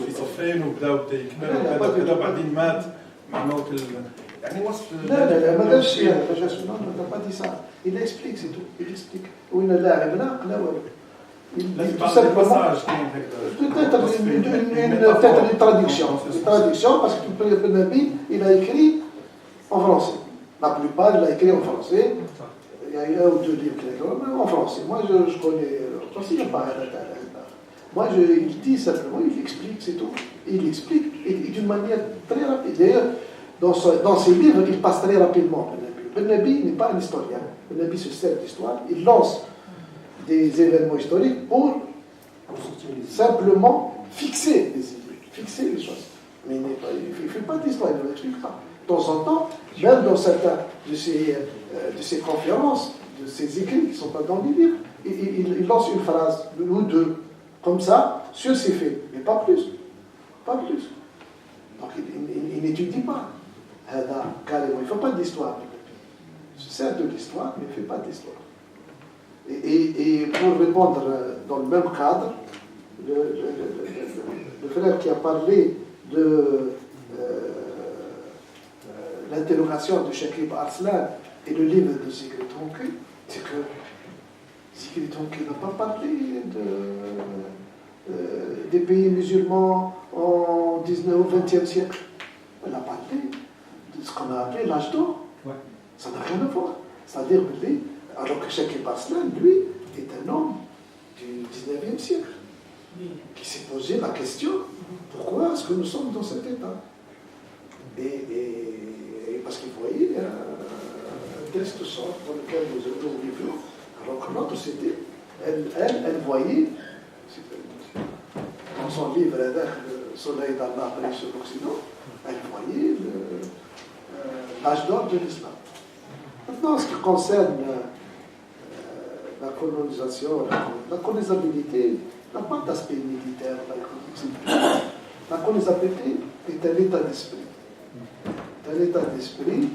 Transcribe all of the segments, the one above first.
في صفين وبدا يكمل وكذا بعدين مات مع موت يعني وصف لا ما قالش ما با دي سا il explique c'est tout il explique وين اللاعب لا والو peut-être une traduction parce que Ben Nabi il a écrit en français la plupart il a écrit en français il y a eu un ou deux livres en français moi je connais parce qu'il n'y a pas moi il dit simplement il explique c'est tout il explique et d'une manière très rapide d'ailleurs dans ses livres il passe très rapidement Ben Nabi n'est pas un historien Ben Nabi se sert d'histoire il lance des événements historiques pour simplement fixer les idées, fixer les choses. Mais il ne fait pas d'histoire, il ne l'explique pas. De temps en temps, même dans certains de ces conférences, de ces écrits qui ne sont pas dans les livres, il lance une phrase ou deux, comme ça, sur ces faits, mais pas plus. Pas plus. Donc il n'étudie pas. Carrément, il ne fait pas d'histoire. Il se sert de l'histoire, mais il ne fait pas d'histoire. Et pour répondre dans le même cadre, le frère qui a parlé de l'interrogation de Shakib Arslan et le livre de Sigrid Tonki, c'est que Sigrid Tonki n'a pas parlé des pays musulmans au 19 ou 20e siècle. Elle a parlé de ce qu'on a appelé l'âge d'or. Ouais. Ça n'a rien à voir. C'est-à-dire que alors que Shakib Arslan, lui, est un homme du 19e siècle, qui s'est posé la question, pourquoi est-ce que nous sommes dans cet état? Et parce qu'il voyait un test sort pour lequel nous vivons, alors que notre société, elle voyait, dans son livre, Le soleil d'Allah brille sur l'Occident, elle voyait l'âge d'or de l'islam. Maintenant, en ce qui concerne la colonisation, la colonisabilité n'a pas d'aspect militaire. La colonisabilité est un état d'esprit. Un état d'esprit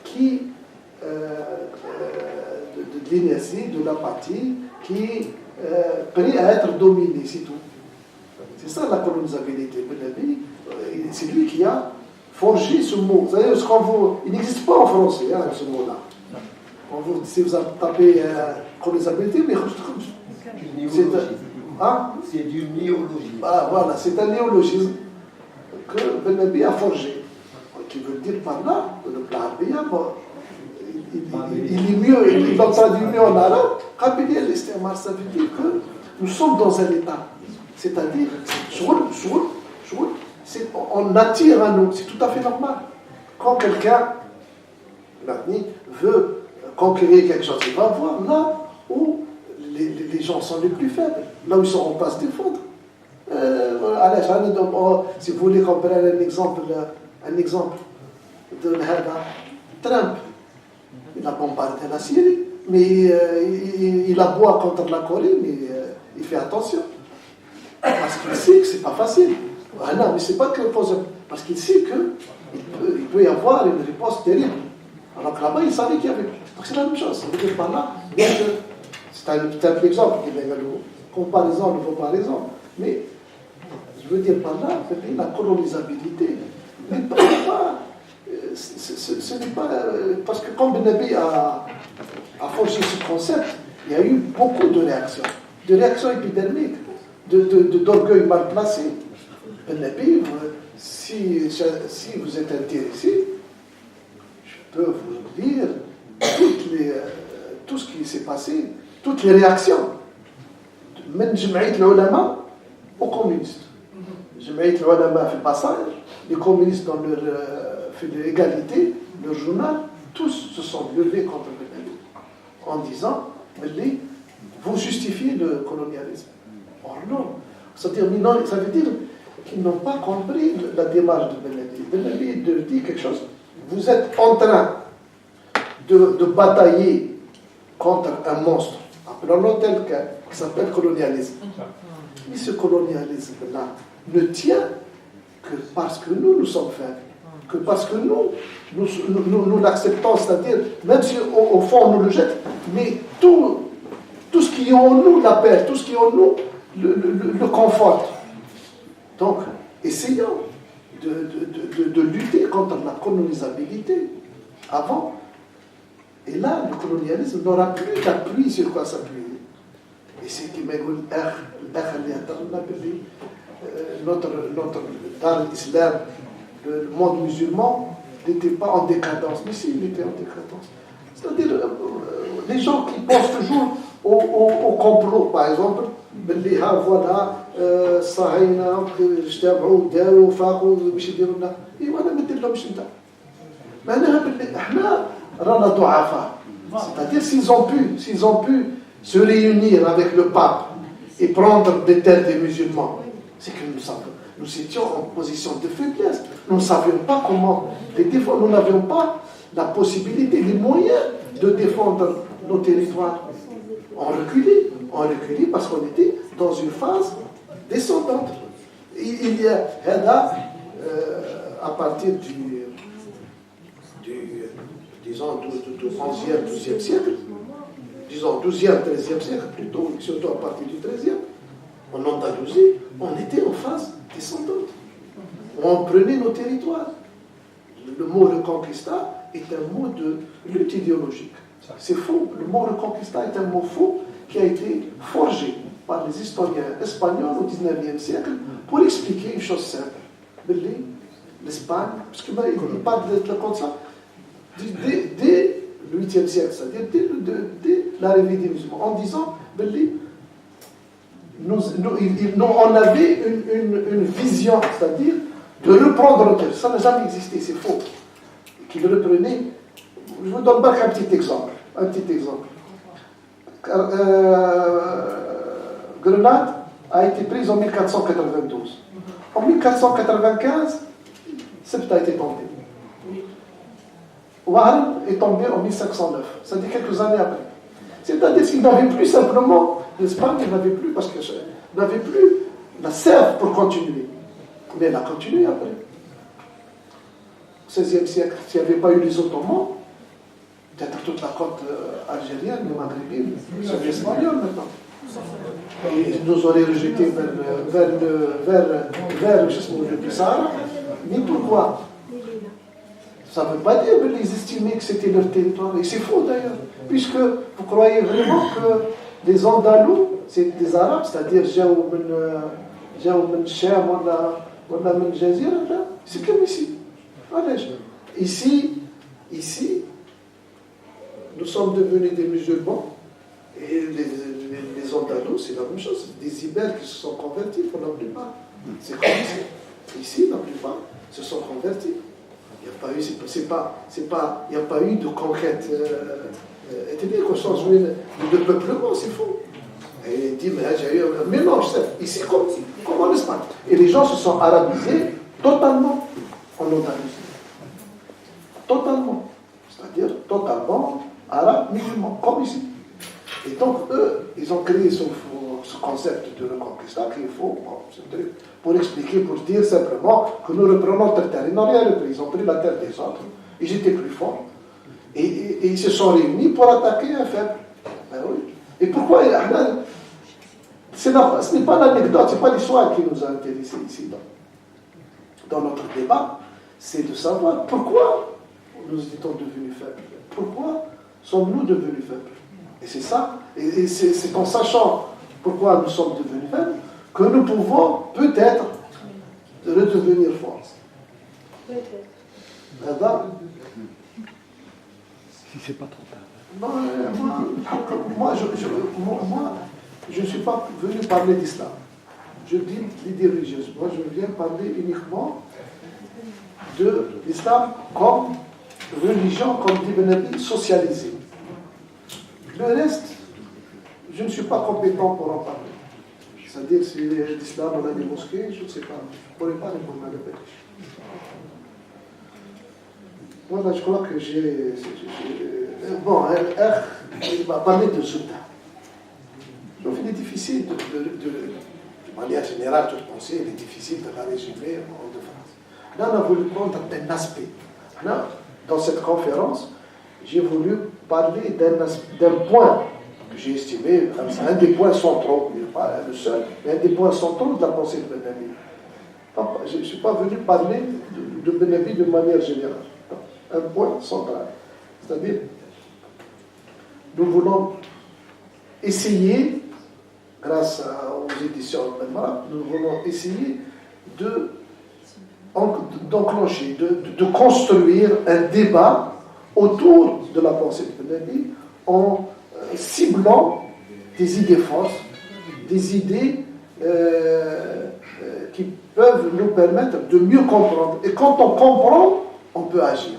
qui, de l'inertie, de l'apathie, qui est prêt à être dominé, c'est tout. C'est ça la colonisabilité. C'est lui qui a forgé ce mot. C'est-à-dire, il n'existe pas en français, ce mot-là. Si vous tapez colonisabilité, mais c'est du néologisme. Ah, voilà, c'est un néologisme que Ben Nabi a forgé. Qui veut dire par là, le plat il est mieux, il l'a traduit mieux en arabe. Qabili al-istimar, ça veut dire que nous sommes dans un état. C'est-à-dire, on attire à nous, c'est tout à fait normal. Quand quelqu'un veut conquérir quelque chose, il va voir là où les gens sont les plus faibles, là où ils ne sauront pas se défendre. Si vous voulez qu'on prenne un exemple de Trump, il a bombardé la Syrie, mais il aboie contre la Corée, mais il fait attention. Parce qu'il sait que ce n'est pas facile. Ah non, mais ce n'est pas que parce qu'il sait qu'il peut y avoir une réponse terrible. Alors que là-bas, il savait qu'il y avait. Donc c'est la même chose. Ça veut dire par là, c'est un exemple qui est comparaison, ne vaut pas raison. Mais je veux dire par là, la colonisabilité n'est pas. Ce n'est pas. Parce que quand Ben Nabi a forgé ce concept, il y a eu beaucoup de réactions épidermiques, d'orgueil mal placé. Ben Nabi, si vous êtes intéressé, je peux vous dire tout ce qui s'est passé, toutes les réactions, même Jamaït l'Ulama aux communistes. Jamaït l'Ulama fait passage, les communistes dans leur fait de l'égalité, leur journal, tous se sont levés contre Ben Nabi en disant, vous justifiez le colonialisme. Or non, ça veut dire qu'ils n'ont pas compris la démarche de Ben Nabi. Ben Nabi dit quelque chose. Vous êtes en train de batailler contre un monstre, appelons-le tel quel, qui s'appelle colonialisme. Mais ce colonialisme-là ne tient que parce que nous sommes faibles, que parce que nous l'acceptons, c'est-à-dire, même si au fond on nous le jette, mais tout ce qui est en nous l'appelle, tout ce qui est en nous le conforte. Donc, essayons de lutter contre la colonisabilité avant. Et là, le colonialisme n'aura plus d'appui sur quoi s'appuyer. Et c'est qui m'a dit notre dans l'islam, le monde musulman n'était pas en décadence, mais si, il était en décadence. C'est-à-dire, les gens qui pensent toujours au complot, par exemple, voilà, صهاينة اجتمعوا داروا فاقوا باش يديروا لنا ايوا انا ما ندير لهمش انت معناها باللي احنا رانا ضعفاء. C'est-à-dire s'ils ont pu se réunir avec le pape et prendre des têtes des musulmans, c'est que nous étions en position de faiblesse. Nous ne savions pas comment les défendre. Nous n'avions pas la possibilité, les moyens de défendre nos territoires. On reculait parce qu'on était dans une phase descendante. Il y a à partir du disons, du 11e, 12e siècle, disons 12e, 13e siècle plutôt, surtout à partir du 13e, en Andalousie, on était en phase descendante. On prenait nos territoires. Le mot reconquista est un mot de lutte idéologique. C'est faux. Le mot reconquista est un mot faux qui a été forgé par les historiens espagnols au 19e siècle pour expliquer une chose simple. L'Espagne, parce qu'il parle de comme ça, dès le 8e siècle, c'est-à-dire dès l'arrivée des musulmans, en disant on avait une vision, c'est-à-dire de reprendre le terre. Ça n'a jamais existé, c'est faux. Qu'ils reprenaient. Je vous donne un petit exemple. Grenade a été prise en 1492. En 1495, Ceuta a été tombée. Ouaran est tombé en 1509, c'est-à-dire quelques années après. C'est-à-dire qu'il n'avait plus simplement, l'Espagne n'avait plus, parce que n'avait plus la sève pour continuer. Mais elle a continué après. Au XVIe siècle, s'il n'y avait pas eu les Ottomans, peut-être toute la côte algérienne, le maghrébine, serait espagnole maintenant. Et ils nous auraient rejetés vers le Sahara. Mais pourquoi? Ça ne veut pas dire qu'ils estimaient que c'était leur territoire. Et c'est faux d'ailleurs. Puisque vous croyez vraiment que les Andalous, c'est des Arabes, c'est-à-dire c'est comme ici. Ici, nous sommes devenus des musulmans. Et les Andalous, c'est la même chose. Des Ibères qui se sont convertis pour la plupart. C'est comme ici. Ici, la plupart se sont convertis. Il n'y a pas eu de conquête ethnique au sens de peuplement, c'est faux. Et il dit, mais j'ai eu un mélange, ici comme en Espagne. Et les gens se sont arabisés totalement en Andalousie. Totalement. C'est-à-dire totalement arabes, musulmans, comme ici. Et donc, eux, ils ont créé ce concept de reconquista qui est faux, pour expliquer, pour dire simplement que nous reprenons notre terre. Ils n'ont rien repris, ils ont pris la terre des autres, ils étaient plus forts. Et ils se sont réunis pour attaquer un faible. Ben oui. Et pourquoi ce n'est pas l'anecdote, ce n'est pas l'histoire qui nous a intéressés ici dans notre débat, c'est de savoir pourquoi nous étions devenus faibles. Pourquoi sommes-nous devenus faibles? Et c'est ça, et c'est en sachant pourquoi nous sommes devenus faibles que nous pouvons peut-être redevenir forts. Peut-être. Si c'est pas trop tard. Non, moi, je ne suis pas venu parler d'islam. Je dis l'idée religieuse. Moi, je viens parler uniquement de l'islam comme religion, comme dit Ben Abi, socialisée. Le reste, je ne suis pas compétent pour en parler. C'est-à-dire, si l'islam, on a des mosquées, je ne sais pas. Je ne pourrais pas répondre à la question. Voilà, je crois que j'ai... Bon, il m'a parlé de Ceuta. Donc, il est difficile de manière générale, toute pensée, il est difficile de la résumer en deux phrases. Là, on a voulu prendre un aspect. Là, dans cette conférence, j'ai voulu parler d'un point que j'ai estimé, un des points centraux, pas le seul, mais un des points centraux de la pensée de Ben Abi. je ne suis pas venu parler de Ben Ali de manière générale. Un point central. C'est-à-dire, nous voulons essayer, grâce aux éditions Al-Mara, nous voulons essayer d'enclencher, de construire un débat autour de la pensée de Ben Ali en ciblant des idées fortes, des idées qui peuvent nous permettre de mieux comprendre. Et quand on comprend, on peut agir.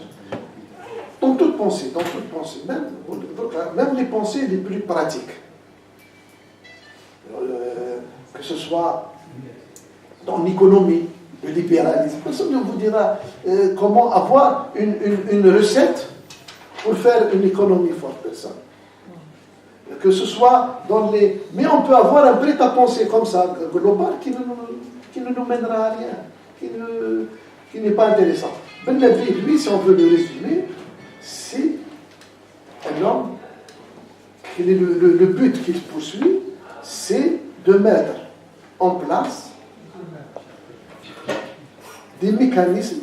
Dans toute pensée, même les pensées les plus pratiques. Que ce soit dans l'économie, le libéralisme. Personne ne vous dira comment avoir une recette pour faire une économie forte. Personne. Que ce soit dans les... Mais on peut avoir un prêt-à-penser comme ça, global, qui ne nous mènera à rien, qui n'est pas intéressant. Ben Ali, lui, si on veut le résumer, c'est un homme, le but qu'il poursuit, c'est de mettre en place des mécanismes,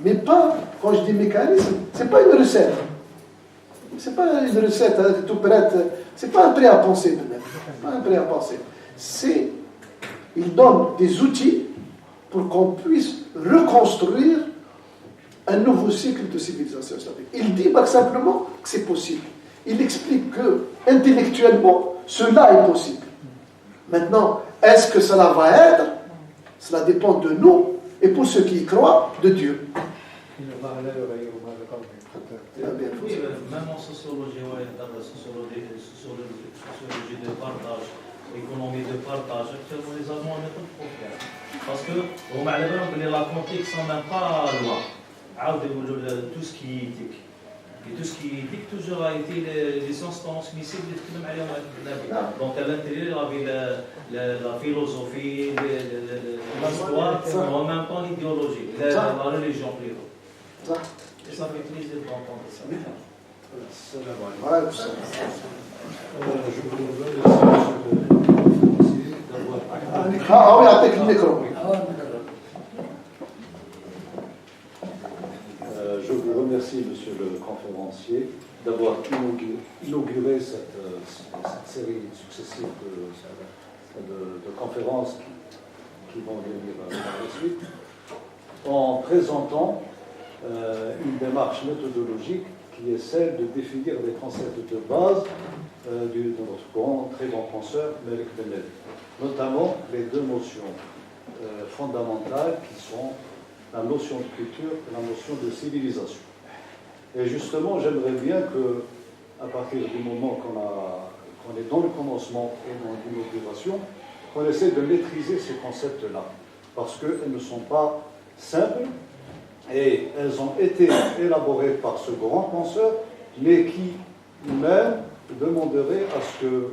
mais pas, quand je dis mécanisme, c'est pas une recette. C'est pas une recette tout prête, c'est pas un prêt à penser, pas un prêt à penser. Il donne des outils pour qu'on puisse reconstruire un nouveau cycle de civilisation islamique. Il dit pas simplement que c'est possible. Il explique que intellectuellement, cela est possible. Maintenant, est-ce que cela va être? Cela dépend de nous et pour ceux qui y croient, de Dieu. Oui, même en sociologie, sociologie de partage, économie de partage, actuellement les Allemands ont beaucoup de problèmes. Parce que, la contexte n'en est pas loin. Tout ce qui est éthique. Et tout ce qui est éthique, toujours a été les sciences transmissibles de tout le monde. Donc à l'intérieur, il y avait la philosophie, l'histoire, en même temps l'idéologie, la religion plutôt. Et ça fait plaisir d'entendre ça. Je vous remercie, monsieur le conférencier, d'avoir inauguré cette série successive de conférences qui vont venir par la suite, en présentant une démarche méthodologique qui est celle de définir les concepts de base de notre très grand penseur, Malik Ben Ali, notamment les deux notions fondamentales qui sont la notion de culture et la notion de civilisation. Et justement, j'aimerais bien que, à partir du moment qu'on est dans le commencement et dans l'inauguration, qu'on essaie de maîtriser ces concepts-là, parce qu'elles ne sont pas simples, et elles ont été élaborées par ce grand penseur, mais qui même demanderait à ce que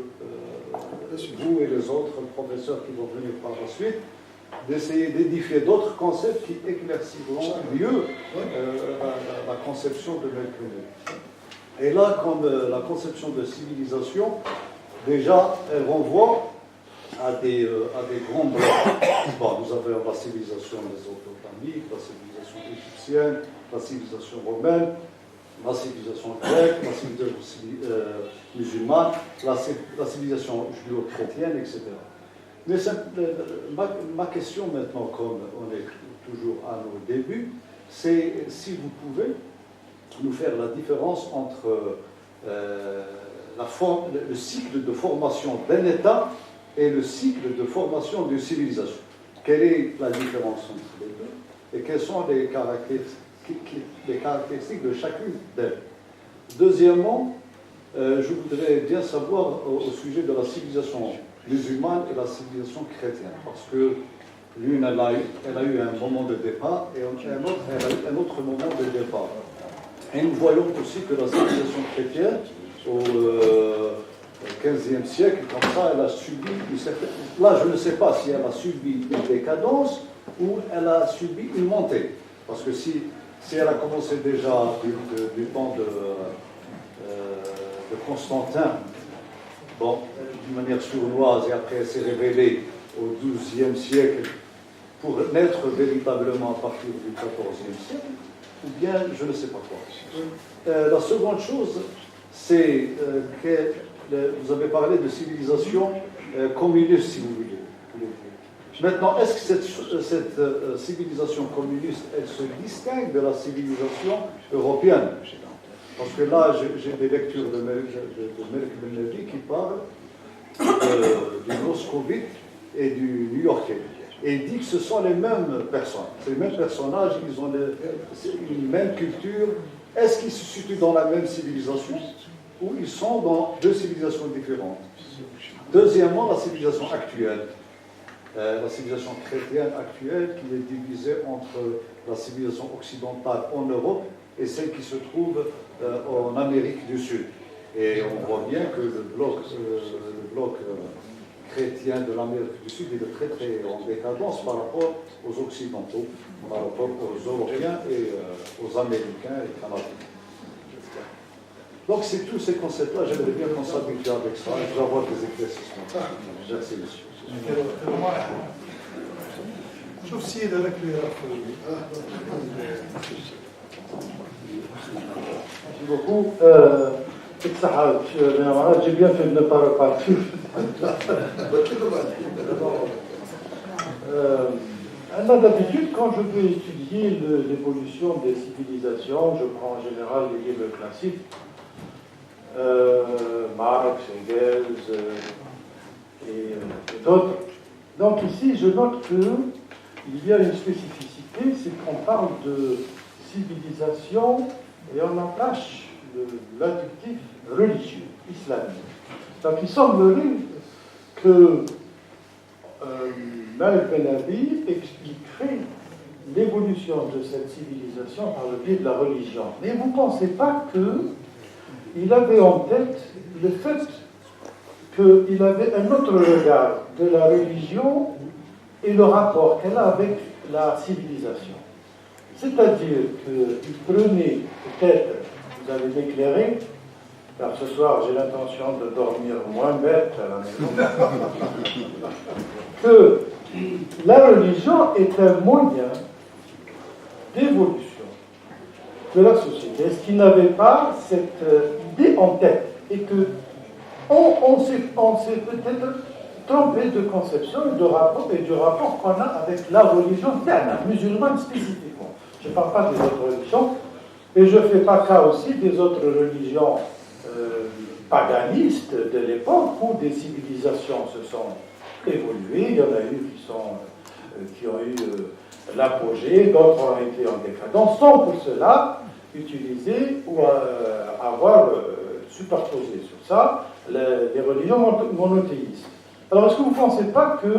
vous et les autres professeurs qui vont venir par la suite d'essayer d'édifier d'autres concepts qui éclairciront mieux la conception de l'être. Et là, comme la conception de civilisation, déjà, elle renvoie à des grands blocs. Bon, nous avons la civilisation mésopotamique, la civilisation égyptienne, la civilisation romaine, la civilisation grecque, la civilisation musulmane, la civilisation judéo-chrétienne, etc. Mais ma question maintenant, comme on est toujours à nos débuts, c'est si vous pouvez nous faire la différence entre le cycle de formation d'un État et le cycle de formation d'une civilisation. Quelle est la différence entre les deux et quelles sont les caractéristiques de chacune d'elles? Deuxièmement, je voudrais bien savoir au sujet de la civilisation musulmane et la civilisation chrétienne, parce que l'une, elle a eu un moment de départ et un autre, elle a eu un autre moment de départ. Et nous voyons aussi que la civilisation chrétienne, au XVe siècle, comme ça, elle a subi une certaine... Là, je ne sais pas si elle a subi une décadence ou elle a subi une montée. Parce que si elle a commencé déjà du temps de Constantin, bon, d'une manière sournoise, et après elle s'est révélée au XIIe siècle pour naître véritablement à partir du XIVe siècle, ou bien je ne sais pas quoi. La seconde chose, c'est que vous avez parlé de civilisation communiste, si vous voulez. Maintenant, est-ce que cette civilisation communiste, elle se distingue de la civilisation européenne? Parce que là, j'ai des lectures de Melk Ben-Nevi qui parlent du moscovite et du new-yorkais. Et il dit que ce sont les mêmes personnes, c'est les mêmes personnages, ils ont une même culture. Est-ce qu'ils se situent dans la même civilisation ou ils sont dans deux civilisations différentes? Deuxièmement, la civilisation actuelle. La civilisation chrétienne actuelle qui est divisée entre la civilisation occidentale en Europe et celle qui se trouve en Amérique du Sud. Et on voit bien que le bloc chrétien de l'Amérique du Sud est très très en décadence par rapport aux Occidentaux, par rapport aux Européens et aux Américains et Canadiens. Donc c'est tous ces concepts-là, j'aimerais bien qu'on s'habitue avec ça, et je vais avoir des éclaircissements. Merci monsieur. شوف السيد هذاك اللي Merci beaucoup. J'ai bien fait de ne pas repartir. D'habitude, quand je veux étudier l'évolution des civilisations, je prends en général les livres classiques, Marx, Engels et d'autres. Donc ici, je note qu'il y a une spécificité, c'est qu'on parle de civilisation et on attache l'adjectif religieux, islamique. Donc il semblerait que Melk Ben-Nevi expliquerait l'évolution de cette civilisation par le biais de la religion. Mais vous ne pensez pas qu'il avait en tête le fait qu'il avait un autre regard de la religion et le rapport qu'elle a avec la civilisation. C'est-à-dire qu'il prenait, peut-être, vous allez m'éclairer, car ce soir j'ai l'intention de dormir moins bête à la maison, que la religion est un moyen d'évolution de la société. Est-ce qu'il n'avait pas cette idée en tête et que on s'est peut-être trompé de conception et du rapport qu'on a avec la religion musulmane spécifiquement. Je ne parle pas des autres religions, et je ne fais pas cas aussi des autres religions paganistes de l'époque où des civilisations se sont évoluées. Il y en a eu qui ont eu l'apogée, d'autres ont été en décadence, sans pour cela utiliser ou avoir superposé sur ça les religions monothéistes. Alors, est-ce que vous ne pensez pas que,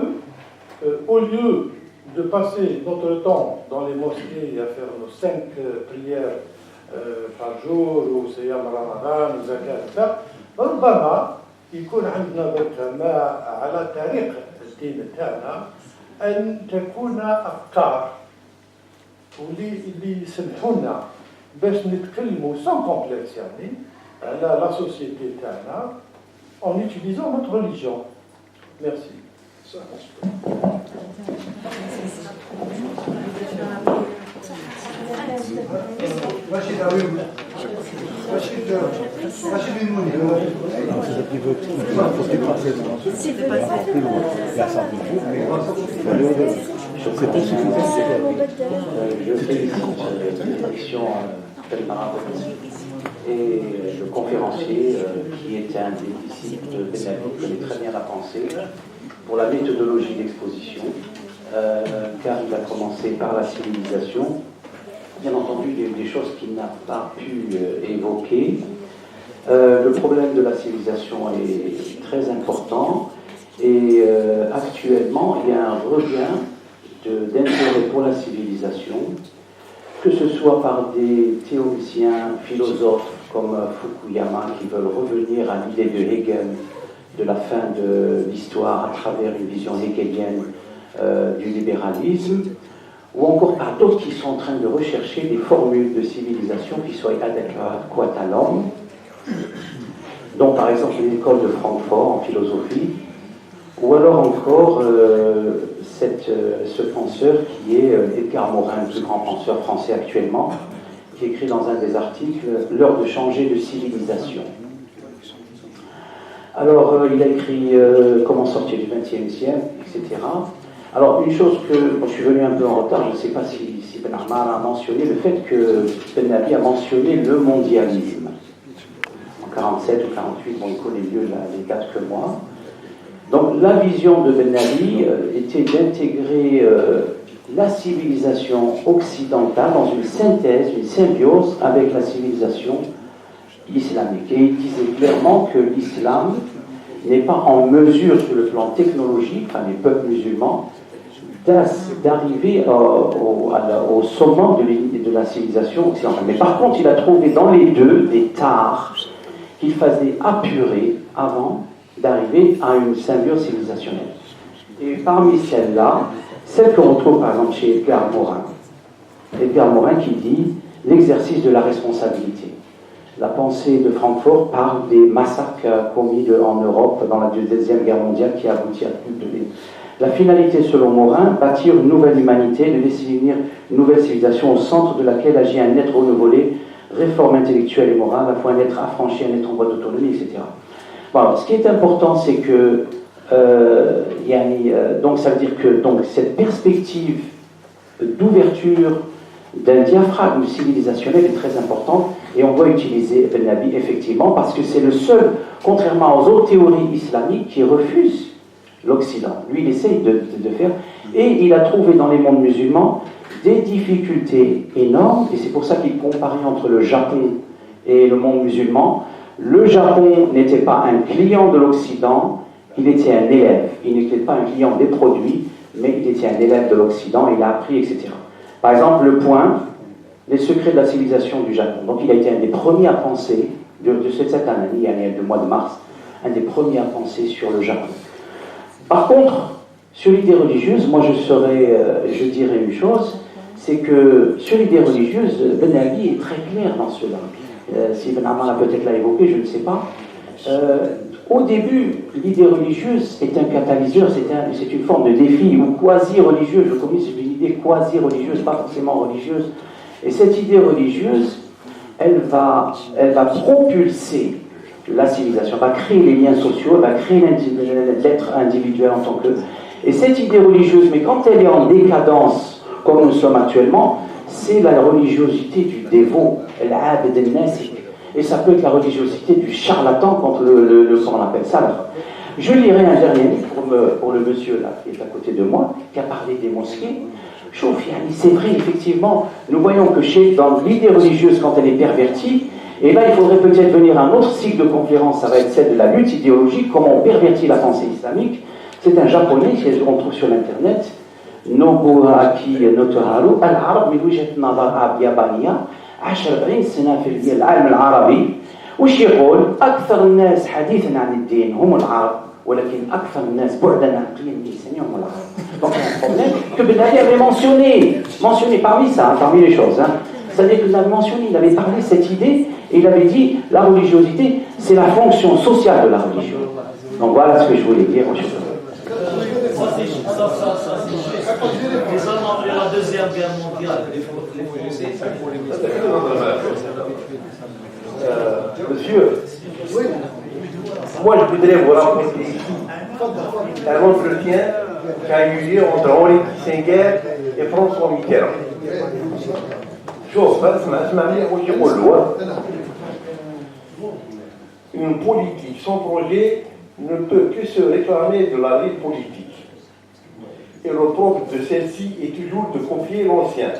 au lieu de passer notre temps dans les mosquées à faire nos 5 prières par jour, ou Siyam Ramadan, ou Zakat, ربما يكون عندنا برك على طريق الدين تاعنا أن تكون أفكار اللي يسمحوا لنا باش نتكلموا sans complexe يعني على la société تاعنا en utilisant notre religion. Merci. Je félicite l'élection d'El-Marabou et le conférencier qui était un des disciples de Ben-Nevi, qui connaît très bien la pensée pour la méthodologie d'exposition, car il a commencé par la civilisation. Bien entendu, il y a eu des choses qu'il n'a pas pu évoquer. Le problème de la civilisation est très important et actuellement, il y a un regain d'intérêt pour la civilisation, que ce soit par des théoriciens, philosophes comme Fukuyama qui veulent revenir à l'idée de Hegel de la fin de l'histoire à travers une vision hegelienne du libéralisme, ou encore par d'autres qui sont en train de rechercher des formules de civilisation qui soient adéquates à l'homme, dont par exemple l'école de Francfort en philosophie, ou alors encore ce penseur qui est Edgar Morin, le plus grand penseur français actuellement, qui écrit dans un des articles « L'heure de changer de civilisation ». Alors, il a écrit Comment sortir du XXe siècle, etc. Alors, une chose que je suis venu un peu en retard, je ne sais pas si Ben Ammar a mentionné, le fait que Ben Ali a mentionné le mondialisme. En 47 ou 48, bon, il connaît mieux les dates que moi. Donc, la vision de Ben Ali était d'intégrer la civilisation occidentale dans une synthèse, une symbiose avec la civilisation islamique. Et il disait clairement que l'islam n'est pas en mesure, sur le plan technologique, enfin les peuples musulmans, d'arriver au sommet de la civilisation occidentale. Mais par contre, il a trouvé dans les deux des tares qu'il fallait apurer avant d'arriver à une symbiose civilisationnelle. Et parmi celles-là, celle qu'on retrouve par exemple chez Edgar Morin. Edgar Morin qui dit l'exercice de la responsabilité. La pensée de Francfort parle des massacres commis en Europe dans la Deuxième Guerre mondiale qui a abouti à plus de... La finalité, selon Morin, bâtir une nouvelle humanité, de laisser venir une nouvelle civilisation au centre de laquelle agit un être renouvelé, réforme intellectuelle et morale, à la fois un être affranchi, un être en voie d'autonomie, etc. Bon, ce qui est important, c'est que donc ça veut dire que cette perspective d'ouverture d'un diaphragme civilisationnel est très importante et on doit utiliser Ben Ali effectivement parce que c'est le seul, contrairement aux autres théories islamiques, qui refuse l'Occident. Lui, il essaye de faire, et il a trouvé dans les mondes musulmans des difficultés énormes, et c'est pour ça qu'il comparait entre le Japon et le monde musulman. Le Japon n'était pas un client de l'Occident, il était un élève. Il n'était pas un client des produits, mais il était un élève de l'Occident, il a appris, etc. Par exemple, le point, les secrets de la civilisation du Japon. Donc il a été un des premiers à penser, de cette année, il y a le mois de mars, un des premiers à penser sur le Japon. Par contre, sur l'idée religieuse, moi je dirais une chose, c'est que sur l'idée religieuse, Ben Ali est très clair dans cela. Si Ben Ammar peut-être l'a évoqué, je ne sais pas. Au début, l'idée religieuse est un catalyseur, c'est une forme de défi, ou quasi-religieuse, je connais, c'est une idée quasi-religieuse, pas forcément religieuse. Et cette idée religieuse, elle va propulser la civilisation, elle va créer les liens sociaux, elle va créer l'être individuel en tant que... Et cette idée religieuse, mais quand elle est en décadence, comme nous sommes actuellement, c'est la religiosité du dévot, l'abd al-nasik. Et ça peut être la religiosité du charlatan, quand on appelle ça. Là. Je lirai un dernier livre pour le monsieur là, qui est à côté de moi, qui a parlé des mosquées. C'est vrai, effectivement, nous voyons que dans l'idée religieuse, quand elle est pervertie, et là, il faudrait peut-être venir à un autre cycle de conférence, ça va être celle de la lutte idéologique, comment on pervertit la pensée islamique. C'est un japonais, qu'on trouve sur l'internet, Nobuaki Notoharu, Al-Arab, Milwijat Nazar Yabaniya, 10-40 سنة في العالم العربي وش يقول أكثر الناس حديثا عن الدين هم العرب ولكن أكثر الناس بعدا عن القيم الإنسانية هم العرب. Donc un problème que Ben Ali avait mentionné parmi les choses. C'est-à-dire qu'il avait mentionné, il avait parlé de cette idée et il avait dit la religiosité c'est la fonction sociale de la religion. Donc voilà ce que je voulais dire. Les Allemands après la Deuxième Guerre mondiale, les Français, Monsieur, oui. Moi je voudrais vous raconter un entretien qui a eu lieu entre Henri Kissinger et François Mitterrand. Une politique sans projet ne peut que se réclamer de la vie politique. Et le propre de celle-ci est toujours de confier l'ancien.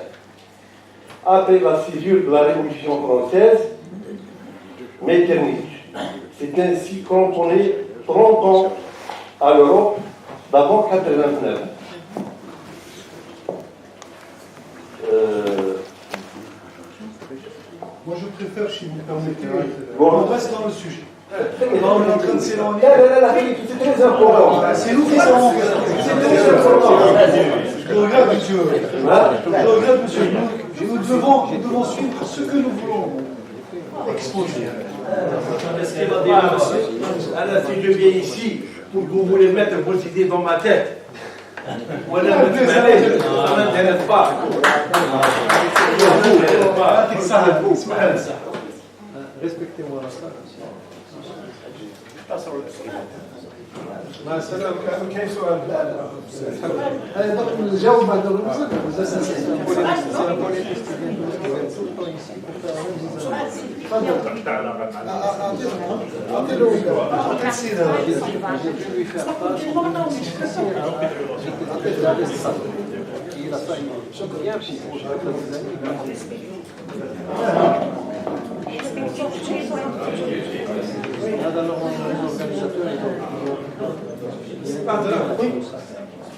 Après la césure de la Révolution française, Metternich s'est ainsi cantonné 30 ans à l'Europe d'avant 89. Moi je préfère, si vous me permettez, on reste dans le sujet. On est en train de s'éloigner. C'est très important. C'est nous qui sommes. C'est très important. Je regrette, monsieur. Je regrette, monsieur. Nous devons suivre ce que nous voulons exposer. Alors, si je viens ici pour que vous voulez mettre vos idées dans ma tête, ولا ما تسمعناش انا ندير الطباخ يعطيك الصحة اسمح لي ريسبكتي مورا مع السلامة. كاين سؤال؟ هذا دوك نجاوب بعد الرمز.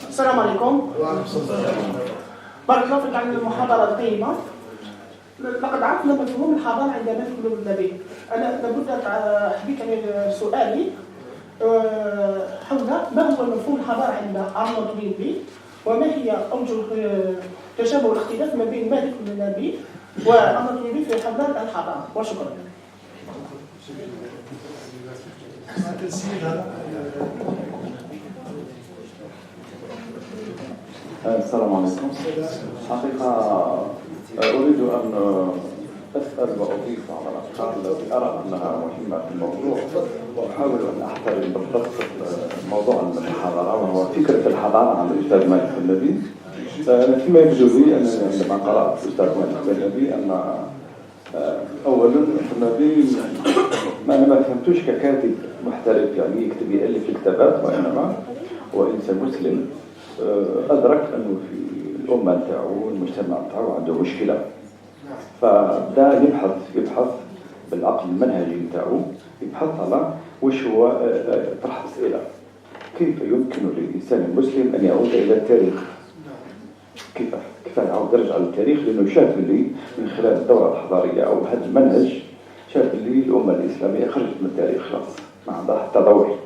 السلام عليكم. بارك الله فيك على المحاضرة القيمة. لقد عرفنا مفهوم الحضارة عندما ندخل النبي. أنا لابد حبيت سؤالي حول ما هو مفهوم الحضارة عند أرنولد توينبي، وما هي أوجه تشابه والاختلاف ما بين مالك بن النبي وأرنولد توينبي في حول الحضارة. وشكرا. السلام عليكم. حقيقة أريد أن أسأل وأضيف على الأفكار التي أرى أنها مهمة في الموضوع، وأحاول أن أحترم بالضبط موضوع المحاضرة، وهو فكرة الحضارة عند الأستاذ مالك بن النبي. فيما يبدو لي أنني عندما قرأت الأستاذ مالك بن النبي أن أولا النبي أنا ما فهمتوش ككاتب محترف يعني يكتب يألف الكتابات، وإنما هو إنسان مسلم أدرك أنه في الأمة نتاعو المجتمع نتاعو عنده مشكلة، فبدا يبحث بالعقل المنهجي نتاعو، يبحث على وش هو طرح أسئلة كيف يمكن للإنسان المسلم أن يعود إلى التاريخ، كيف يعود يرجع للتاريخ، لأنه شاف اللي من خلال الدورة الحضارية أو هذا المنهج شاف اللي الأمة الإسلامية خرجت من التاريخ خلاص ما عندها حتى دور.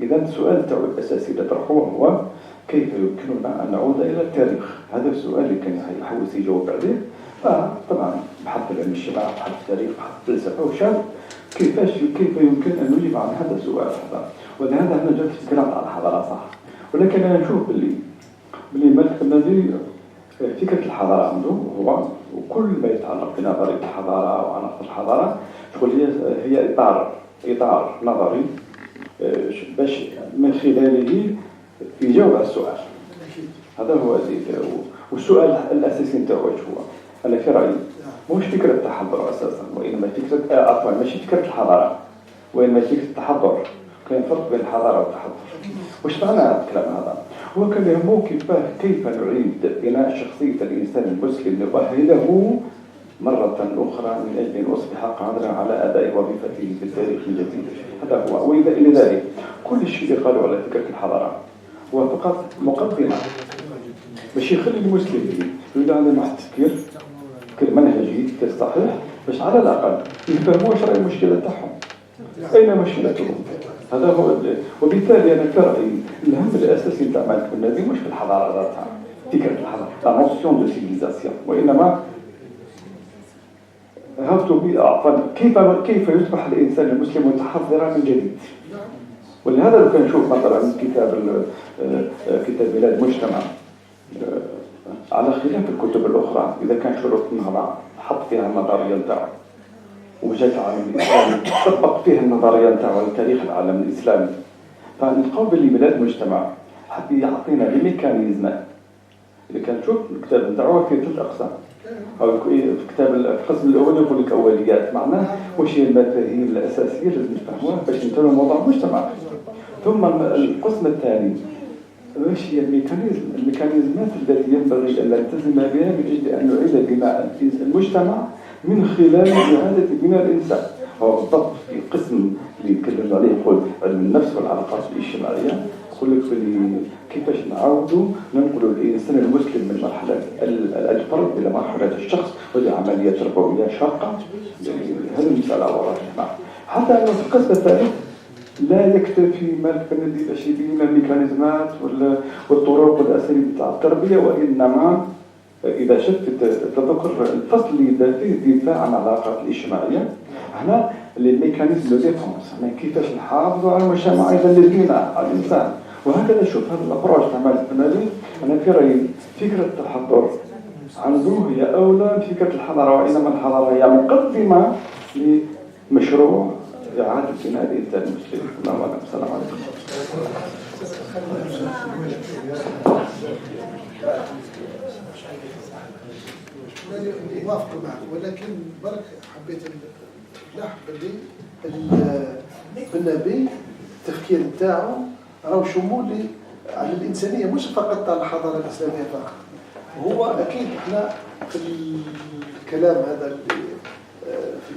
إذا السؤال تاعو الأساسي اللي طرحوه هو كيف يمكننا أن نعود إلى التاريخ؟ هذا السؤال اللي كان يحوس يجاوب عليه. طبعا بحث العلم الاجتماعي، بحث التاريخ، بحث الفلسفة، وشاف كيف يمكن أن نجيب عن هذا السؤال هذا. ولهذا أنا جالس نتكلم عن الحضارة صح، ولكن أنا نشوف باللي مالك بن النبي فكرة الحضارة عنده هو وكل ما يتعلق بنظرية الحضارة وعناصر الحضارة هي إطار نظري باش من خلاله يجاوب على السؤال. هذا هو والسؤال الأساسي نتاعو هو أنا في رأيي مش فكرة التحضر أساسا، وإنما فكرة ماشي فكرة الحضارة، وإنما فكرة التحضر. كاين فرق بين الحضارة والتحضر. وش معنى هذا الكلام هذا؟ هو كان يهمه كيف نعيد بناء شخصية الإنسان المسلم لنؤهله مرة أخرى من أجل أن أصبح قادرا على أداء وظيفته في التاريخ الجديد. هذا هو. وإذا إلى ذلك كل الشيء اللي قالوا على فكرة الحضارة هو فقط مقدمة باش يخلي المسلمين يولي عندهم واحد تفكير منهجي تفكير صحيح، باش على الأقل يفهموا واش راهي المشكلة تاعهم، أين مشكلتهم. هذا هو. وبالتالي أنا في رأيي الهم الأساسي نتاع مالك بن النبي مش في الحضارة ذاتها، فكرة الحضارة لا نوسيون دو سيفيليزاسيون، وإنما كيف يصبح الإنسان المسلم متحضرا من جديد. ولهذا لو كان نشوف مثلا كتاب بلاد مجتمع على خلاف الكتب الأخرى، إذا كان شروط النهضة حط فيها النظرية نتاعو وجاء العالم الإسلامي طبق فيها النظرية نتاعو لتاريخ العالم الإسلامي، فنلقاو باللي بلاد مجتمع حب يعطينا الميكانيزمات. إذا كان تشوف الكتاب نتاعو فيه 3 أقسام، أو في كتاب القسم الأول يقول لك أوليات، معناه وش هي المفاهيم الأساسية لازم نفهموها باش نتابعوا موضوع المجتمع. ثم القسم الثاني وش هي الميكانيزمات التي ينبغي أن نلتزم بها من أجل أن نعيد بناء المجتمع من خلال إعادة بناء الإنسان. هو بالضبط في القسم اللي يتكلم عليه يقول علم النفس والعلاقات الاجتماعية، يقول لك كيفاش نعاودوا ننقلوا الإنسان المسلم من مرحلة الفرد إلى مرحلة الشخص، وهذه عملية تربوية شاقة. هذه المسألة واضحة. حتى أنه في القسم الثالث لا يكتفي مالك بن النبي باش يبين الميكانيزمات والطرق والأساليب تاع التربية، وإنما إذا شفت تذكر الفصل اللي يبدا فيه الدفاع عن العلاقات الاجتماعية، هنا الميكانيزم دو ديفونس، كيفاش نحافظوا على المجتمع إذا الذين على الإنسان، وهكذا نشوف هذا الابروش تاع مالك بن نبي. انا في رايي فكره التحضر عنده هي اولى من فكره الحضاره، وانما الحضاره هي مقدمه لمشروع اعاده بناء الانسان المسلم. الله اعلم. السلام عليكم. موافق معك، ولكن برك حبيت نلاحظ باللي بالنبي التفكير نتاعو راهو شمولي على الانسانيه، مش فقط على الحضاره الاسلاميه فقط. هو اكيد احنا في الكلام هذا اللي في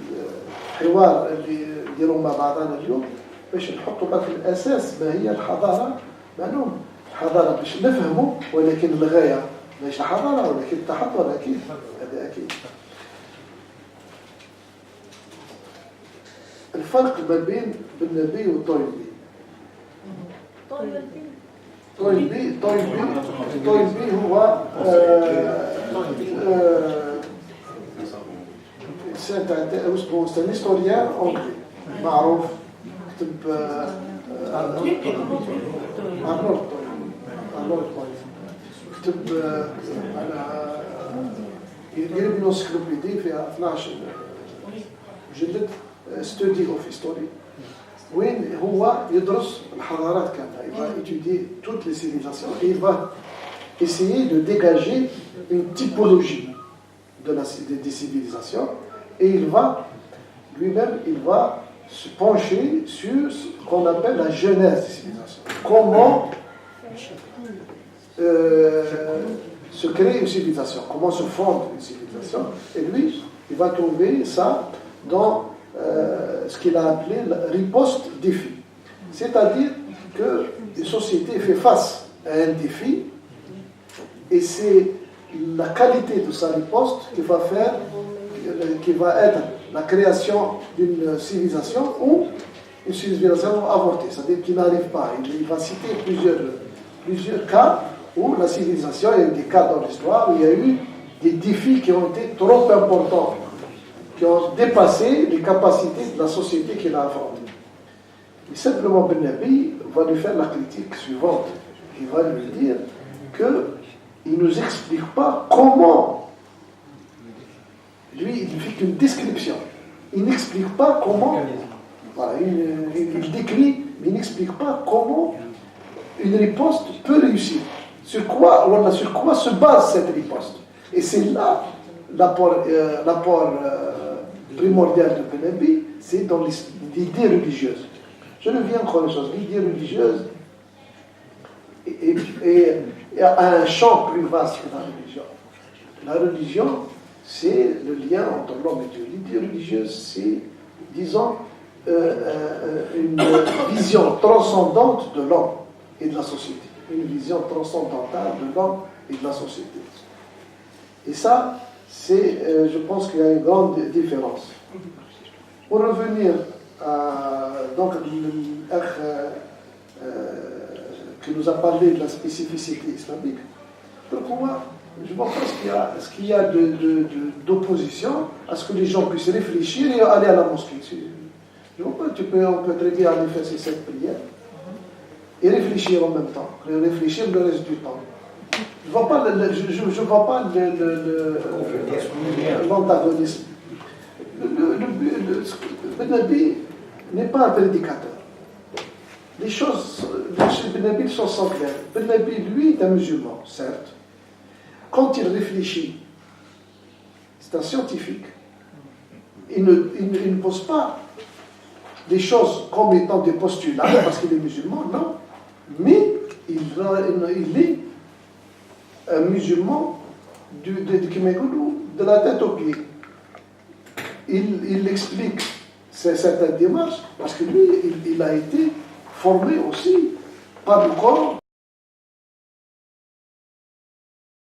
الحوار اللي نديروا مع بعضنا اليوم باش نحطوا بقى في الاساس ما هي الحضاره. معلوم الحضاره باش نفهموا، ولكن الغايه مش الحضاره ولكن التحضر. اكيد هذا اكيد. الفرق ما بين بالنبي وطويلبي. طويلبي هو c'est un historien anglais معروف، كتب كتب على يدير انسيكلوبيدي فيها 12 مجلد ستودي اوف هيستوري، وين هو يدرس الحضارات كامله. il va étudier toutes les civilisations et il va essayer de dégager une typologie des civilisations, et il va lui-même se pencher sur ce qu'on appelle la genèse des civilisations. Comment se crée une civilisation, comment se fonde une civilisation. Et lui, il va trouver ça dans ce qu'il a appelé la riposte défi. C'est-à-dire qu'une société fait face à un défi, et c'est la qualité de sa riposte qui va être la création d'une civilisation ou une civilisation avortée, c'est-à-dire qui n'arrive pas. Il va citer plusieurs cas où la civilisation, il y a eu des cas dans l'histoire où il y a eu des défis qui ont été trop importants, qui ont dépassé les capacités de la société qu'il a affrontée. Et simplement Ben Nabi va lui faire la critique suivante. Il va lui dire qu'il ne nous explique pas comment. Lui, il ne fait qu'une description. Il n'explique pas comment. Voilà, il décrit, mais il n'explique pas comment une riposte peut réussir. Sur quoi se base cette riposte. Et c'est là l'apport primordial de Ben Nabi, c'est dans l'idée religieuse. Je reviens encore une chose, l'idée religieuse a un champ plus vaste que la religion. La religion, c'est le lien entre l'homme et Dieu. L'idée religieuse, c'est, disons, une vision transcendante de l'homme et de la société. Une vision transcendantale de l'homme et de la société. Et ça, c'est, je pense qu'il y a une grande différence. Pour revenir à donc qui nous a parlé de la spécificité islamique, pour moi, je pense qu'il y a d'opposition à ce que les gens puissent réfléchir et aller à la mosquée. Je vois pas, on peut très bien aller faire ces 7 prières et réfléchir en même temps, réfléchir le reste du temps. Je ne vois pas l'antagonisme. Ben Nabi n'est pas un prédicateur. Les choses chez Ben Nabi sont claires. Ben Nabi, lui, est un musulman, certes. Quand il réfléchit, c'est un scientifique. Il ne pose pas des choses comme étant des postulats parce qu'il est musulman, non. Mais il est un musulman de la tête aux pieds. Il explique certaines démarches parce que lui, il a été formé aussi par le Coran.